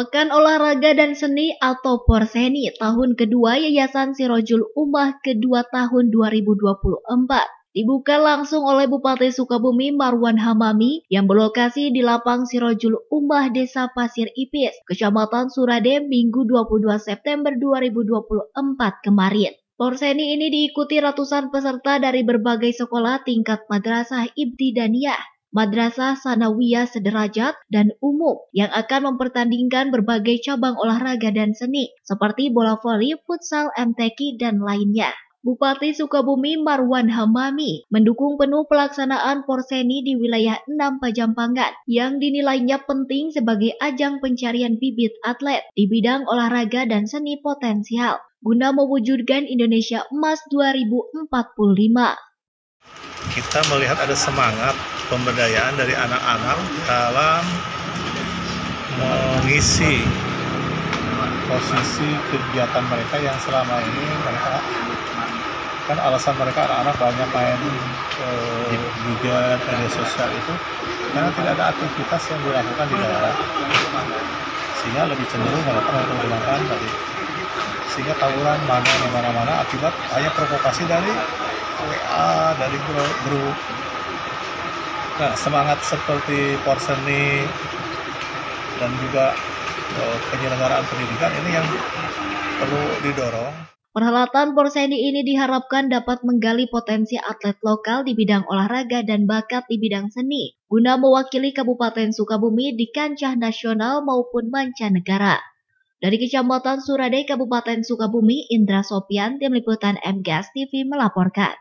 Pekan Olahraga dan Seni atau Porseni tahun kedua Yayasan Sirojul Ummah kedua tahun 2024 dibuka langsung oleh Bupati Sukabumi Marwan Hamami yang berlokasi di Lapang Sirojul Ummah Desa Pasir Ipis, Kecamatan Surade, Minggu 22 September 2024 kemarin. Porseni ini diikuti ratusan peserta dari berbagai sekolah tingkat madrasah ibtidaiyah, madrasah sanawiyah sederajat, dan umum yang akan mempertandingkan berbagai cabang olahraga dan seni seperti bola voli, futsal, MTQ, dan lainnya. Bupati Sukabumi Marwan Hamami mendukung penuh pelaksanaan Porseni di wilayah 6 Pajampangan yang dinilainya penting sebagai ajang pencarian bibit atlet di bidang olahraga dan seni potensial guna mewujudkan Indonesia Emas 2045. Kita melihat ada semangat pemberdayaan dari anak-anak dalam mengisi posisi kegiatan mereka yang selama ini mereka kan alasan mereka anak-anak banyak main juga media sosial itu karena tidak ada aktivitas yang dilakukan di daerah, sehingga lebih cenderung mereka menggunakan tadi, sehingga tawuran mana akibat hanya provokasi dari WA, dari grup. Nah, semangat seperti Porseni dan juga penyelenggaraan pendidikan ini yang perlu didorong. Perhelatan Porseni ini diharapkan dapat menggali potensi atlet lokal di bidang olahraga dan bakat di bidang seni, guna mewakili Kabupaten Sukabumi di kancah nasional maupun mancanegara. Dari Kecamatan Surade, Kabupaten Sukabumi, Indra Sopian, Tim Liputan MGS TV melaporkan.